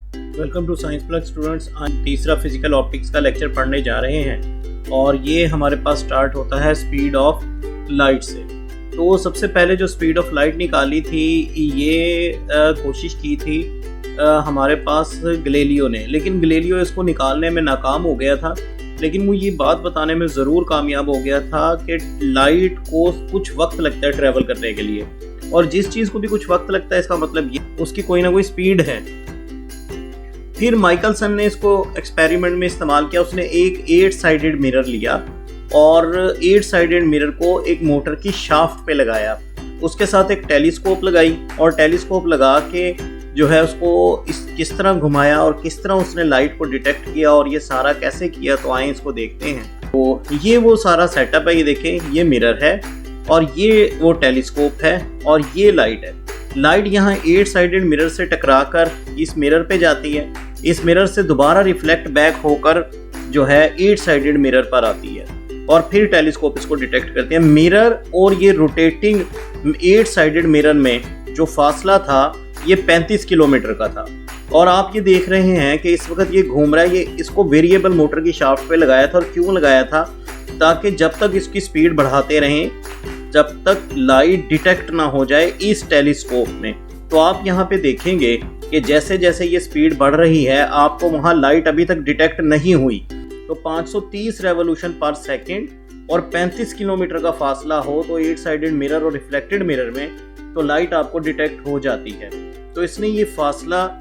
Welcome to science plug students. आज तीसरा physical optics का लेक्चर पढ़ने जा रहे हैं और ये हमारे पास स्टार्ट होता है स्पीड ऑफ लाइट से। तो सबसे पहले जो स्पीड ऑफ लाइट निकाली थी ये कोशिश की थी हमारे पास गैलीलियो ने, लेकिन गैलीलियो इसको निकालने में नाकाम हो गया था। लेकिन वो ये बात बताने में ज़रूर कामयाब हो गया था कि लाइट को कुछ वक्त लगता है ट्रैवल करने के लिए, और जिस चीज़ को भी कुछ वक्त लगता है इसका मतलब ये उसकी कोई ना कोई स्पीड है। फिर माइकलसन ने इसको एक्सपेरिमेंट में इस्तेमाल किया। उसने एक 8 साइडेड मिरर लिया और 8 साइडेड मिरर को एक मोटर की शाफ्ट पे लगाया, उसके साथ एक टेलीस्कोप लगाई और टेलीस्कोप लगा के जो है उसको किस तरह घुमाया और किस तरह उसने लाइट को डिटेक्ट किया और ये सारा कैसे किया। तो आए इसको देखते हैं। तो ये वो सारा सेटअप है, ये देखें, ये मिरर है और ये वो टेलीस्कोप है और ये लाइट है। लाइट यहाँ 8 साइडेड मिरर से टकरा कर इस मिरर पे जाती है, इस मिरर से दोबारा रिफ्लेक्ट बैक होकर जो है 8 साइडेड मिरर पर आती है और फिर टेलीस्कोप इसको डिटेक्ट करते हैं। मिरर और ये रोटेटिंग 8 साइडेड मिरर में जो फासला था ये 35 किलोमीटर का था। और आप ये देख रहे हैं कि इस वक्त ये घूम रहा है। ये इसको वेरिएबल मोटर की शाफ्ट पे लगाया था। और क्यों लगाया था? ताकि जब तक इसकी स्पीड बढ़ाते रहें जब तक लाइट डिटेक्ट ना हो जाए इस टेलीस्कोप में। तो आप यहाँ पे देखेंगे कि जैसे जैसे ये स्पीड बढ़ रही है आपको वहाँ लाइट अभी तक डिटेक्ट नहीं हुई। तो 530 रेवोल्यूशन पर सेकेंड और 35 किलोमीटर का फासला हो तो 8 साइडेड मिरर और रिफ्लेक्टेड मिरर में तो लाइट आपको डिटेक्ट हो जाती है। तो इसने ये फासला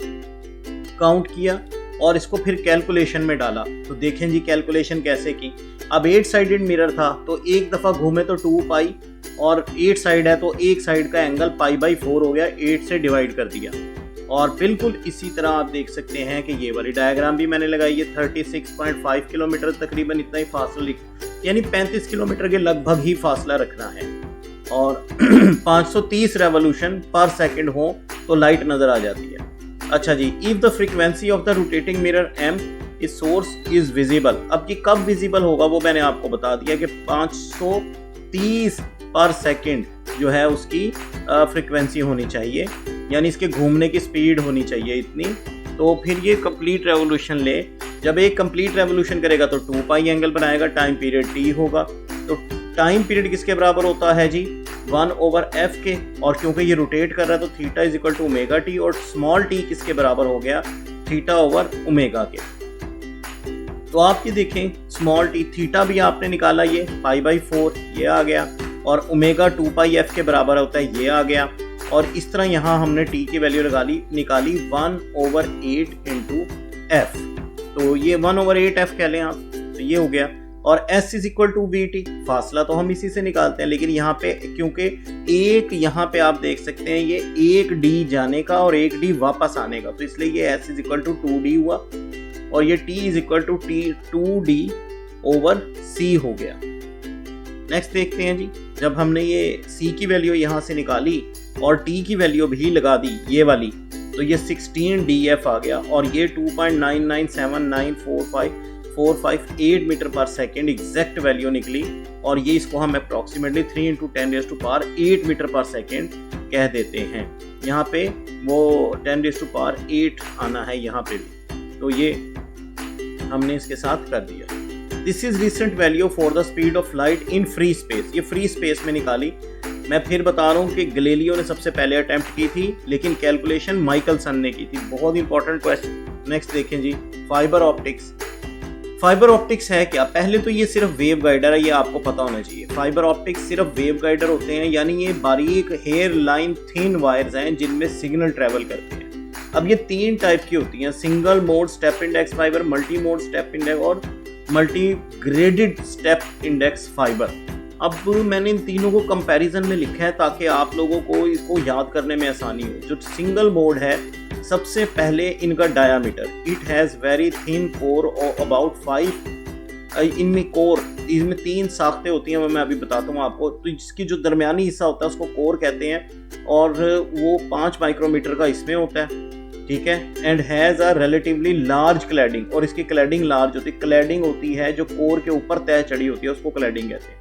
काउंट किया और इसको फिर कैलकुलेशन में डाला। तो देखें जी कैलकुलेशन कैसे की। अब 8 साइडेड मिरर था तो एक दफ़ा घूमे तो 2 पाई, और 8 साइड है तो एक साइड का एंगल π/4 हो गया, 8 से डिवाइड कर दिया। और बिल्कुल इसी तरह आप देख सकते हैं कि ये वाली डायग्राम भी मैंने लगाई है। 36.5 किलोमीटर तकरीबन इतना ही फासला, यानी 35 किलोमीटर के लगभग ही फासला रखना है और 530 रेवोल्यूशन पर सेकेंड हो तो लाइट नज़र आ जाती है। अच्छा जी, if the frequency of the rotating mirror m is source is visible. अब ये कब विजिबल होगा वो मैंने आपको बता दिया कि 530 पर सेकेंड जो है उसकी फ्रीक्वेंसी होनी चाहिए, यानी इसके घूमने की स्पीड होनी चाहिए इतनी। तो फिर ये कंप्लीट रेवोल्यूशन ले, जब एक कंप्लीट रेवोल्यूशन करेगा तो 2 पाई एंगल बनाएगा, टाइम पीरियड t होगा। तो टाइम पीरियड किसके बराबर होता है जी? 1/f के, और क्योंकि ये रोटेट कर रहा है तो theta is equal to omega t, और स्मॉल t किसके बराबर हो गया? θ/ओमेगा के। तो आप ये देखें स्मॉल t, थीटा भी आपने निकाला, ये π/4 ये आ गया, और ओमेगा 2 पाई f के बराबर होता है, ये आ गया। और इस तरह यहाँ हमने t की वैल्यू निकाली 1/8 इंटू f। तो ये 1/8f कह लें आप, तो ये हो गया। और s is equal to vt, फासला तो हम इसी से निकालते हैं, लेकिन यहाँ पे क्योंकि एक यहाँ पे आप देख सकते हैं ये 1d जाने का और 1d वापस आने का, तो इसलिए ये s is equal to 2d हुआ और ये t is equal to 2d/c हो गया। नेक्स्ट देखते हैं जी, जब हमने ये c की वैल्यू यहाँ से निकाली और t की वैल्यू भी लगा दी ये वाली, तो ये 16df आ गया और ये 2.9979458 मीटर पर सेकेंड एग्जैक्ट वैल्यू निकली। और ये इसको हम अप्रॉक्सीमेटली 3 × 10⁸ मीटर पर सेकेंड कह देते हैं। यहाँ पे वो 10⁸ आना है यहाँ पे भी, तो ये हमने इसके साथ कर दिया। This is recent value for the speed of light in free space. ये फ्री स्पेस में निकाली। मैं फिर बता रहा हूँ कि गैलीलियो ने सबसे पहले अटेम्प्ट की थी, लेकिन कैलकुलेशन माइकलसन ने की थी। बहुत इंपॉर्टेंट क्वेश्चन। नेक्स्ट देखें जी, फाइबर ऑप्टिक्स। फाइबर ऑप्टिक्स है क्या? पहले तो ये सिर्फ वेव गाइडर है, ये आपको पता होना चाहिए। फाइबर ऑप्टिक्स सिर्फ वेव गाइडर होते हैं, यानी ये बारीक हेयर लाइन थिन वायर्स हैं जिनमें सिग्नल ट्रेवल करते हैं। अब ये 3 टाइप की होती हैं, single mode step index fibre, multi mode step index और multi graded step index fibre. अब मैंने इन तीनों को कंपैरिजन में लिखा है ताकि आप लोगों को इसको याद करने में आसानी हो। जो सिंगल मोड है, सबसे पहले इनका diameter, it has very thin core और अबाउट 5, इनमें कोर, इसमें 3 साख्तें होती हैं, मैं अभी बताता हूँ आपको। तो जिसकी जो दरमियानी हिस्सा होता है उसको कोर कहते हैं और वो 5 माइक्रोमीटर का इसमें होता है, ठीक है। And has a relatively large cladding, और इसकी क्लैडिंग लार्ज होती है। क्लैडिंग होती है जो कोर के ऊपर तय चढ़ी होती है, उसको क्लैडिंग कहते हैं।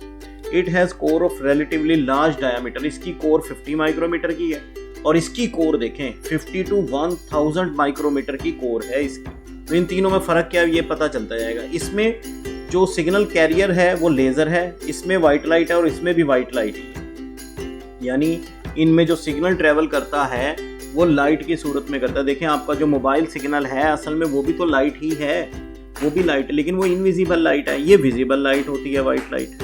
It has core of relatively large diameter, इसकी कोर 50 माइक्रोमीटर की है और इसकी कोर देखें 50 to 1000 माइक्रोमीटर की कोर है इसकी। तो इन तीनों में फ़र्क क्या है ये पता चलता जाएगा। इसमें जो सिग्नल कैरियर है वो लेज़र है, इसमें वाइट लाइट है और इसमें भी वाइट लाइट है। यानी इनमें जो सिग्नल ट्रेवल करता है वो लाइट की सूरत में करता है। देखें आपका जो मोबाइल सिग्नल है असल में वो भी तो लाइट ही है, वो भी लाइट है, लेकिन वो इनविजिबल लाइट है, ये विजिबल लाइट होती है, वाइट लाइट।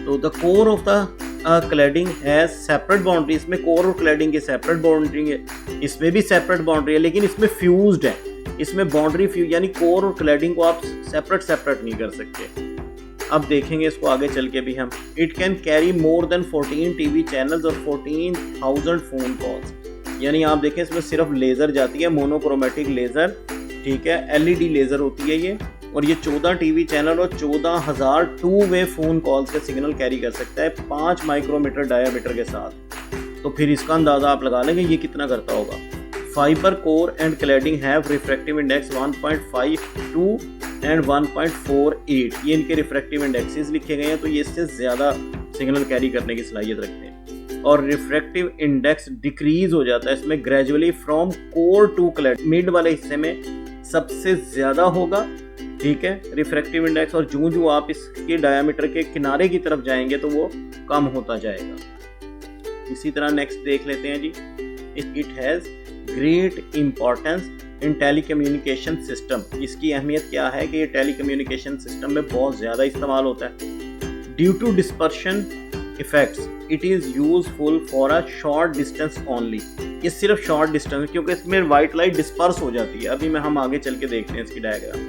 तो the core of the cladding है सेपरेट बाउंड्री, इसमें कोर और क्लैडिंग की सेपरेट बाउंड्री है, इसमें भी सेपरेट बाउंड्री है, लेकिन इसमें फ्यूज्ड है, इसमें बाउंड्री फ्यूज, यानी कोर और क्लैडिंग को आप सेपरेट नहीं कर सकते। अब देखेंगे इसको आगे चल के भी हम। It can carry more than 14 TV channels और 14,000 फोन कॉल्स। यानी आप देखें इसमें सिर्फ लेज़र जाती है, मोनोक्रोमेटिक लेज़र, ठीक है, एलईडी लेज़र होती है ये, और ये 14 टीवी चैनल और 14,000 टू वे फ़ोन कॉल्स के सिग्नल कैरी कर सकता है 5 माइक्रोमीटर डायामीटर के साथ। तो फिर इसका अंदाज़ा आप लगा लेंगे ये कितना करता होगा। Fibre core and cladding have refractive index 1.52 and 1.48, ये इनके रिफ्रैक्टिव इंडेक्सेस लिखे गए हैं, तो ये इससे ज़्यादा सिग्नल कैरी करने की सलाहियत रखते हैं। और रिफ्रैक्टिव इंडेक्स डिक्रीज हो जाता है इसमें gradually from core to clad, mid वाले हिस्से में सबसे ज़्यादा होगा, ठीक है, रिफ्रैक्टिव इंडेक्स, और जो आप इसके डायामीटर के किनारे की तरफ जाएंगे तो वो कम होता जाएगा। इसी तरह नेक्स्ट देख लेते हैं जी। It has great importance in telecommunication system. इसकी अहमियत क्या है कि ये टेलीकम्युनिकेशन सिस्टम में बहुत ज़्यादा इस्तेमाल होता है। Due to dispersion effects it is useful for a short distance only. ये सिर्फ शॉर्ट डिस्टेंस, क्योंकि इसमें वाइट लाइट डिस्पर्स हो जाती है। अभी हम आगे चल के देखते हैं इसकी diagram.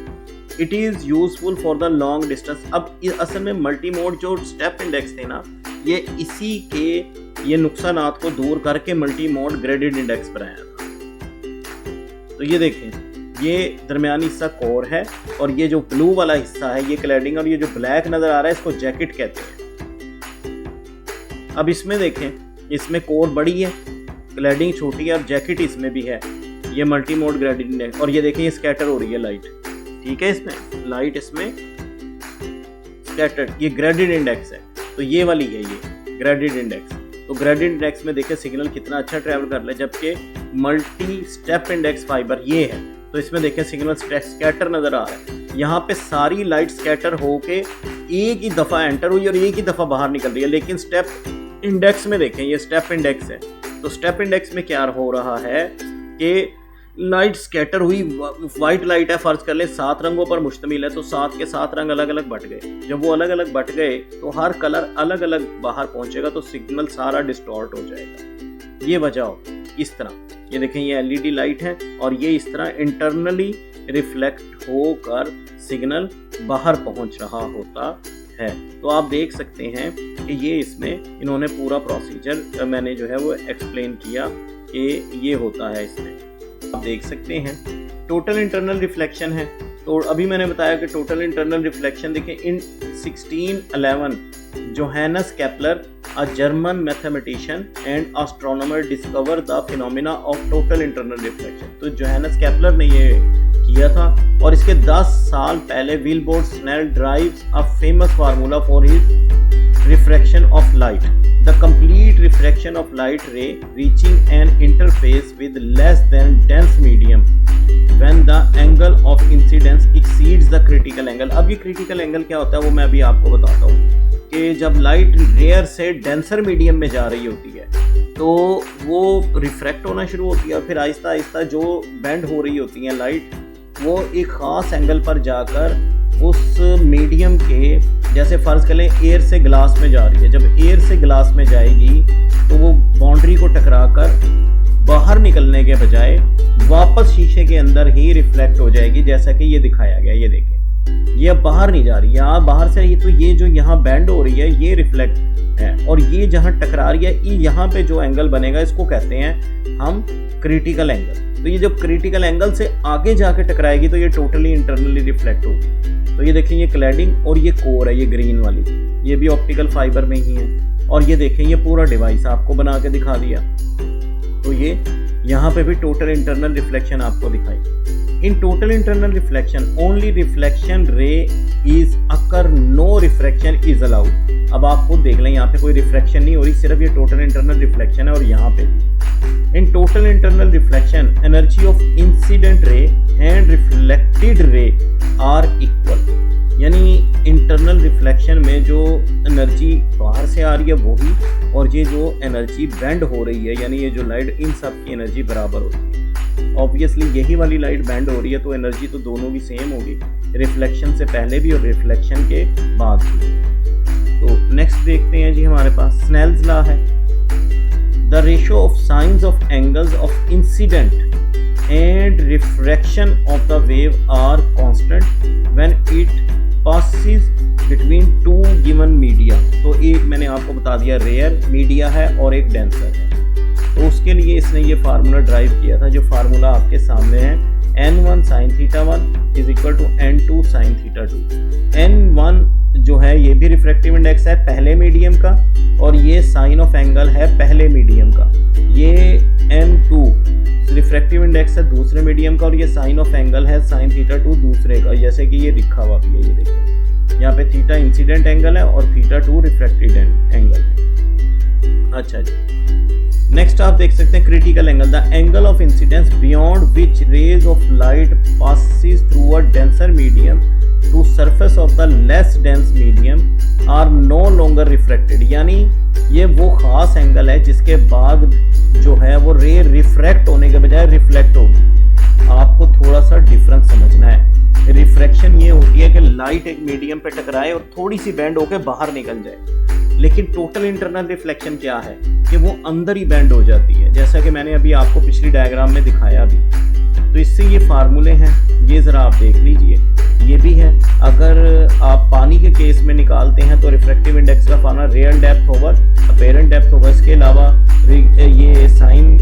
It is useful for the long distance. अब असल में मल्टी मोड जो स्टेप इंडेक्स थे ना, ये इसी के ये नुकसानात को दूर करके मल्टी मोड ग्रेडेड इंडेक्स बनाया था। तो ये देखें, ये दरमियानी हिस्सा कोर है और ये जो ब्लू वाला हिस्सा है ये क्लैडिंग, और ये जो ब्लैक नज़र आ रहा है इसको जैकेट कहते हैं। अब इसमें देखें, इसमें कोर बड़ी है, क्लैडिंग छोटी है और जैकेट इसमें भी है, ये मल्टी मोड ग्रेडेड इंडेक्स। और ये देखें ये स्कैटर हो रही है लाइट, ठीक है, इसमें लाइट इसमें स्कैटर्ड, ये ग्रेडेड इंडेक्स है। तो ये वाली है ये ग्रेडेड इंडेक्स। तो ग्रेडेड इंडेक्स में देखें सिग्नल कितना अच्छा ट्रैवल कर ले, जबकि मल्टी स्टेप इंडेक्स फाइबर ये है तो इसमें देखें सिग्नल स्कैटर नज़र आ रहा है। यहाँ पे सारी लाइट स्कैटर होके एक ही दफ़ा एंटर हुई और एक ही दफ़ा बाहर निकल रही है, लेकिन स्टेप इंडेक्स में देखें ये स्टेप इंडेक्स है। तो स्टेप इंडेक्स में क्या हो रहा है कि लाइट स्कैटर हुई, वाइट लाइट है फ़र्ज कर ले, 7 रंगों पर मुश्तमिल है, तो 7 के 7 रंग अलग अलग बट गए। जब वो अलग अलग बट गए तो हर कलर अलग अलग बाहर पहुंचेगा, तो सिग्नल सारा डिस्टॉर्ट हो जाएगा। ये वजह हो इस तरह। ये देखें ये एलईडी लाइट है और ये इस तरह इंटरनली रिफ्लेक्ट होकर सिग्नल बाहर पहुंच रहा होता है। तो आप देख सकते हैं कि ये इसमें इन्होंने पूरा प्रोसीजर मैंने जो है वो एक्सप्लेन किया कि ये होता है इसमें। आप देख सकते हैं टोटल इंटरनल रिफ्लेक्शन है। तो अभी मैंने बताया कि टोटल इंटरनल रिफ्लेक्शन देखें in 1611 Johannes Kepler a German mathematician and astronomer discover the phenomena of total internal reflection. तो जोहानस केपलर ने ये किया था और इसके 10 साल पहले Willebrord Snell drives a famous formula for his refraction of light, the complete refraction of light ray reaching an interface with less than dense medium when the angle of incidence exceeds the critical angle। अब ये critical angle क्या होता है वो मैं अभी आपको बताता हूँ कि जब लाइट रेयर से डेंसर मीडियम में जा रही होती है तो वो रिफ्रैक्ट होना शुरू होती है और फिर आहिस्ता आहिस्ता जो बेंड हो रही होती है लाइट वो एक ख़ास एंगल पर जाकर उस मीडियम के, जैसे फ़र्ज़ कर लें एयर से ग्लास में जा रही है, जब एयर से ग्लास में जाएगी तो वो बाउंड्री को टकराकर बाहर निकलने के बजाय वापस शीशे के अंदर ही रिफ्लेक्ट हो जाएगी, जैसा कि ये दिखाया गया। ये देखें ये अब बाहर नहीं जा रही, यहाँ बाहर से ये, तो ये जो यहाँ बेंड हो रही है ये रिफ्लेक्ट है और ये जहाँ टकरा रही है यहाँ पे जो एंगल बनेगा इसको कहते हैं हम क्रिटिकल एंगल। तो ये जब क्रिटिकल एंगल से आगे जाके टकराएगी तो ये टोटली इंटरनली रिफ्लेक्ट होगी। तो ये देखें ये क्लैडिंग और ये कोर है, ये ग्रीन वाली, ये भी ऑप्टिकल फाइबर में ही है। और ये देखें ये पूरा डिवाइस आपको बना के दिखा दिया। तो ये यहाँ पे भी टोटल इंटरनल रिफ्लेक्शन आपको दिखाई। In total internal reflection only reflection ray is occur, no refraction is allowed. अब आप खुद देख लें, यहाँ पे कोई रिफ्लेक्शन नहीं हो रही, सिर्फ ये टोटल इंटरनल रिफ्लेक्शन है। और यहाँ पे भी in total internal reflection energy of incident ray and reflected ray are equal. यानी इंटरनल रिफ्लेक्शन में जो एनर्जी बाहर से आ रही है वो ही, और ये जो एनर्जी बेंड हो रही है यानी ये जो लाइट, इन सब की एनर्जी बराबर होती है। ऑब्वियसली यही वाली लाइट बेंड हो रही है तो एनर्जी तो दोनों की सेम होगी, रिफ्लेक्शन से पहले भी और रिफ्लेक्शन के बाद भी। तो नेक्स्ट देखते हैं जी, हमारे पास स्नेल्स लॉ है। The ratio of science of angles of incident and refraction of the wave are constant when it passes between two given media। तो एक मैंने आपको बता दिया रेयर मीडिया है और एक डेंसर है। तो उसके लिए इसने ये फार्मूला ड्राइव किया था, जो फार्मूला आपके सामने है, n1 sin theta 1 is equal to n2 sin theta 2। n1 जो है ये भी रिफ्रैक्टिव इंडेक्स है पहले मीडियम का, और ये साइन ऑफ एंगल है पहले मीडियम का। ये n2 रिफ्रैक्टिव इंडेक्स है दूसरे मीडियम का, और ये साइन ऑफ एंगल है साइन थीटा 2 दूसरे का, जैसे कि ये लिखा हुआ भी है। ये देखिए यहाँ पे थीटा इंसिडेंट एंगल है और थीटा 2 रिफ्रैक्टेड एंगल है। अच्छा जी, नेक्स्ट आप देख सकते हैं critical angle. The angle of incidence beyond which rays of light passes through a denser medium to surface of the less dense medium are no longer refracted. यानी ये वो खास एंगल है जिसके बाद जो है वो रे रिफ्रैक्ट होने के बजाय रिफ्लेक्ट होगी। आपको थोड़ा सा डिफरेंस समझना है। रिफ्रैक्शन ये होती है कि लाइट एक मीडियम पे टकराए और थोड़ी सी बेंड होकर बाहर निकल जाए, लेकिन टोटल इंटरनल रिफ्लेक्शन क्या है कि वो अंदर ही बेंड हो जाती है, जैसा कि मैंने अभी आपको पिछली डायग्राम में दिखाया भी। तो इससे ये फार्मूले हैं, ये ज़रा आप देख लीजिए, ये भी है। अगर आप पानी के केस में निकालते हैं तो रिफ्रैक्टिव इंडेक्स का formula real depth over apparent depth होगा। इसके अलावा ये साइन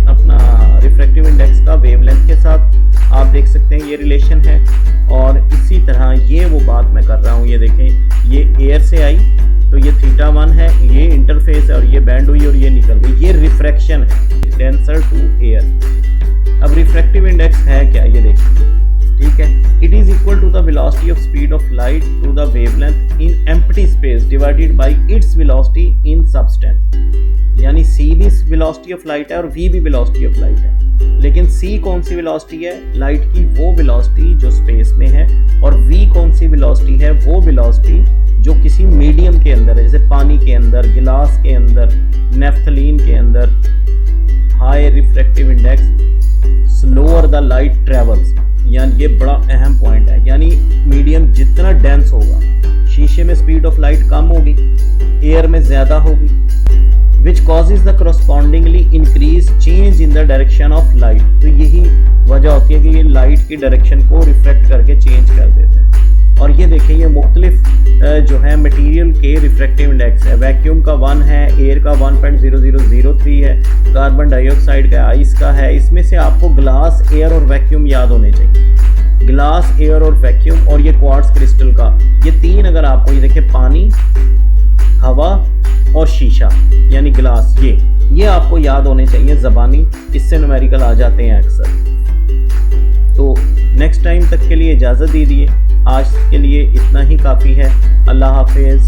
अपना रिफ्रैक्टिव इंडेक्स का वेवलेंथ के साथ आप देख सकते हैं ये रिलेशन है। और इसी तरह ये वो बात मैं कर रहा हूँ, ये देखें, ये एयर से आई तो ये थीटा 1 है, ये इंटरफेस है और ये बैंड हुई और ये निकल गई, ये रिफ्रैक्शन है डेंसर टू एयर। अब रिफ्रैक्टिव इंडेक्स है क्या, ये देखिए, ठीक है। It is equal to the velocity of speed of light to the wavelength in empty space divided by its velocity in substance. यानी c भी वेलोसिटी ऑफ लाइट है और v भी वेलोसिटी ऑफ लाइट है, लेकिन c कौन सी velocity है, light की वो वेलोसिटी जो स्पेस में है, और v कौन सी वेलोसिटी है, वो वेलोसिटी जो किसी मीडियम के अंदर है, जैसे पानी के अंदर, गिलास के अंदर, नेफ्थलीन के अंदर। High refractive index slower the light travels, यानी ये बड़ा अहम पॉइंट है। यानी मीडियम जितना डेंस होगा, शीशे में स्पीड ऑफ लाइट कम होगी, एयर में ज्यादा होगी, which causes the correspondingly increase change in the direction of light। तो यही वजह होती है कि ये लाइट की डायरेक्शन को रिफ्लेक्ट करके चेंज कर देते हैं। और ये देखें, ये मुख्तलिफ जो है मटेरियल के रिफ्रैक्टिव इंडेक्स है। वैक्यूम का 1 है, एयर का 1.0003 है, कार्बन डाइऑक्साइड का, आइस का है। इसमें से आपको ग्लास, एयर और वैक्यूम याद होने चाहिए। ग्लास, एयर और वैक्यूम, और ये क्वार्ट्ज क्रिस्टल का, ये तीन अगर आपको, ये देखिए, पानी, हवा और शीशा यानी ग्लास, ये आपको याद होने चाहिए ज़बानी, इससे न्यूमेरिकल आ जाते हैं अक्सर। तो नेक्स्ट टाइम तक के लिए इजाज़त दीजिए, आज के लिए इतना ही काफ़ी है। अल्लाह हाफिज़।